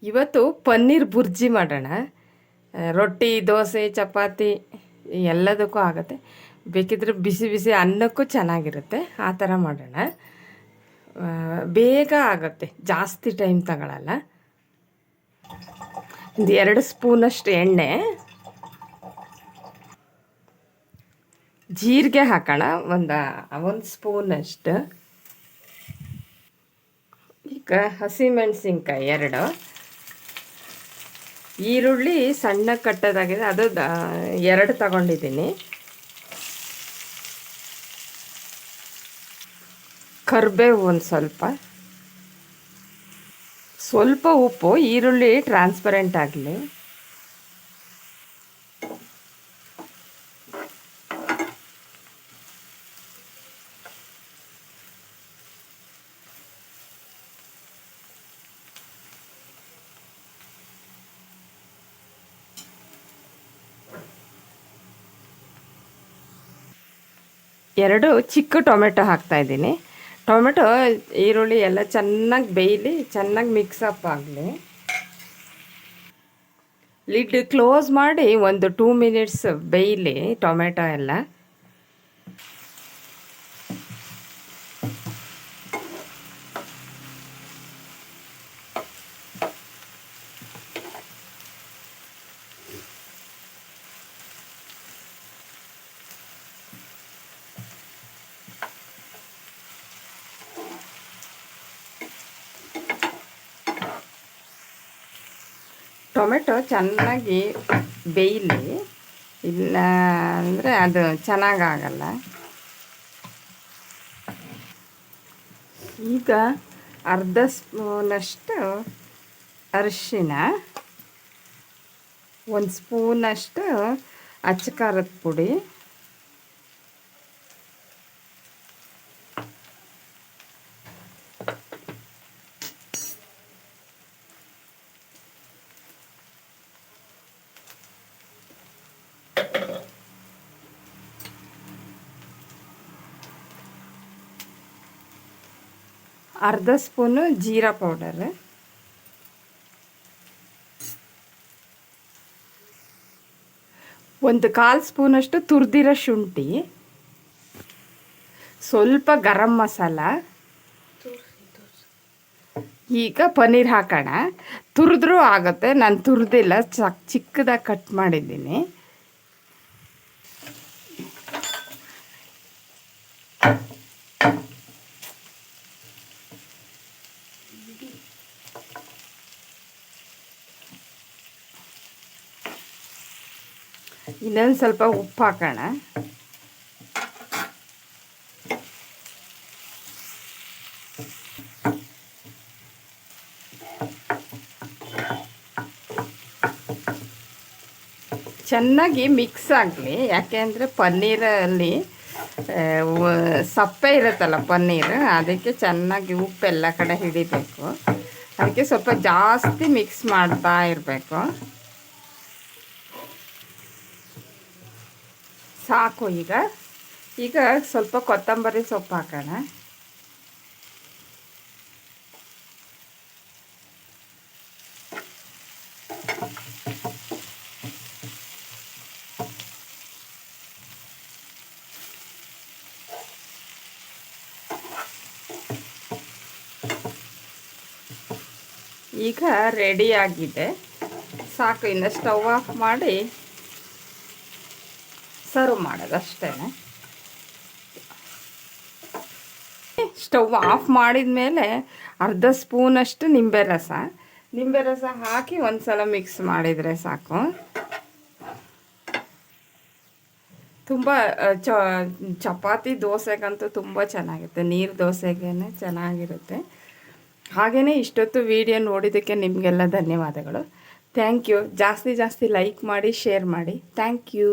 ಇವತ್ತು ಪನ್ನೀರ್ ಬುರ್ಜಿ ಮಾಡೋಣ. ರೊಟ್ಟಿ, ದೋಸೆ, ಚಪಾತಿ ಎಲ್ಲದಕ್ಕೂ ಆಗುತ್ತೆ. ಬೇಕಿದ್ರೆ ಬಿಸಿ ಬಿಸಿ ಅನ್ನಕ್ಕೂ ಚೆನ್ನಾಗಿರುತ್ತೆ. ಆ ಥರ ಮಾಡೋಣ. ಬೇಗ ಆಗುತ್ತೆ, ಜಾಸ್ತಿ ಟೈಮ್ ತಗೊಳ್ಳಲ್ಲ. ಒಂದು 2 ಸ್ಪೂನಷ್ಟು ಎಣ್ಣೆ, ಜೀರಿಗೆ ಹಾಕೋಣ ಒಂದು ಸ್ಪೂನಷ್ಟು. ಈಗ ಹಸಿಮೆಣಸಿನ್ಕಾಯಿ 2, ಈರುಳ್ಳಿ ಸಣ್ಣ ಕಟ್ಟೋದಾಗಿದೆ, ಅದು 2 ತಗೊಂಡಿದ್ದೀನಿ. ಕರಿಬೇವು ಒಂದು ಸ್ವಲ್ಪ ಉಪ್ಪು, ಈರುಳ್ಳಿ ಟ್ರಾನ್ಸ್ಪರೆಂಟ್ ಆಗಲಿ. ಎರಡು ಚಿಕ್ಕ ಟೊಮೆಟೊ ಹಾಕ್ತಾಯಿದ್ದೀನಿ. ಟೊಮೆಟೊ, ಈರುಳ್ಳಿ ಎಲ್ಲ ಚೆನ್ನಾಗಿ ಬೇಯಲಿ, ಚೆನ್ನಾಗಿ ಮಿಕ್ಸಪ್ ಆಗಲಿ. ಲಿಡ್ ಕ್ಲೋಸ್ ಮಾಡಿ ಒಂದು 2 ಮಿನಿಟ್ಸ್ ಬೇಯಲಿ ಟೊಮೆಟೊ ಎಲ್ಲ. ಟೊಮೆಟೊ ಚೆನ್ನಾಗಿ ಬೇಯಲಿ, ಇಲ್ಲ ಅಂದರೆ ಅದು ಚೆನ್ನಾಗಾಗಲ್ಲ. ಈಗ ಅರ್ಧ ಸ್ಪೂನಷ್ಟು ಅರಿಶಿನ, 1 ಸ್ಪೂನಷ್ಟು ಅಚ್ಚ ಖಾರದ ಪುಡಿ, ಅರ್ಧ ಸ್ಪೂನು ಜೀರಾ ಪೌಡರ್, 1/4 ಸ್ಪೂನಷ್ಟು ತುರಿದಿರೋ ಶುಂಠಿ, ಸ್ವಲ್ಪ ಗರಂ ಮಸಾಲ. ಈಗ ಪನ್ನೀರ್ ಹಾಕೋಣ. ತುರಿದ್ರೂ ಆಗುತ್ತೆ, ನಾನು ತುರಿದಿಲ್ಲ, ಚಿಕ್ಕದಾಗಿ ಕಟ್ ಮಾಡಿದ್ದೀನಿ. ಇನ್ನೊಂದು ಸ್ವಲ್ಪ ಉಪ್ಪು ಹಾಕೋಣ. ಚೆನ್ನಾಗಿ ಮಿಕ್ಸ್ ಆಗಲಿ, ಯಾಕೆಂದರೆ ಪನ್ನೀರಲ್ಲಿ ಸಪ್ಪೆ ಇರುತ್ತಲ್ಲ ಪನ್ನೀರು, ಅದಕ್ಕೆ ಚೆನ್ನಾಗಿ ಉಪ್ಪೆಲ್ಲ ಕಡೆ ಹಿಡಿಬೇಕು. ಅದಕ್ಕೆ ಸ್ವಲ್ಪ ಜಾಸ್ತಿ ಮಿಕ್ಸ್ ಮಾಡ್ತಾ ಇರಬೇಕು. ಸಾಕು. ಈಗ ಸ್ವಲ್ಪ ಕೊತ್ತಂಬರಿ ಸೊಪ್ಪು ಹಾಕೋಣ. ಈಗ ರೆಡಿಯಾಗಿದೆ, ಸಾಕು. ಇನ್ನು ಸ್ಟವ್ ಆಫ್ ಮಾಡಿ ಸರ್ವ್ ಮಾಡೋದು ಅಷ್ಟೇ. ಸ್ಟವ್ ಆಫ್ ಮಾಡಿದ ಮೇಲೆ ಅರ್ಧ ಸ್ಪೂನಷ್ಟು ನಿಂಬೆ ರಸ ಹಾಕಿ ಒಂದು ಸಲ ಮಿಕ್ಸ್ ಮಾಡಿದರೆ ಸಾಕು. ತುಂಬ ಚಪಾತಿ, ದೋಸೆಗಂತೂ ತುಂಬ ಚೆನ್ನಾಗಿರುತ್ತೆ, ನೀರು ದೋಸೆಗೇ ಚೆನ್ನಾಗಿರುತ್ತೆ. ಹಾಗೆಯೇ ಇಷ್ಟೊತ್ತು ವಿಡಿಯೋ ನೋಡಿದ್ದಕ್ಕೆ ನಿಮಗೆಲ್ಲ ಧನ್ಯವಾದಗಳು. Thank you. ಜಾಸ್ತಿ ಲೈಕ್ ಮಾಡಿ, ಶೇರ್ ಮಾಡಿ. Thank you.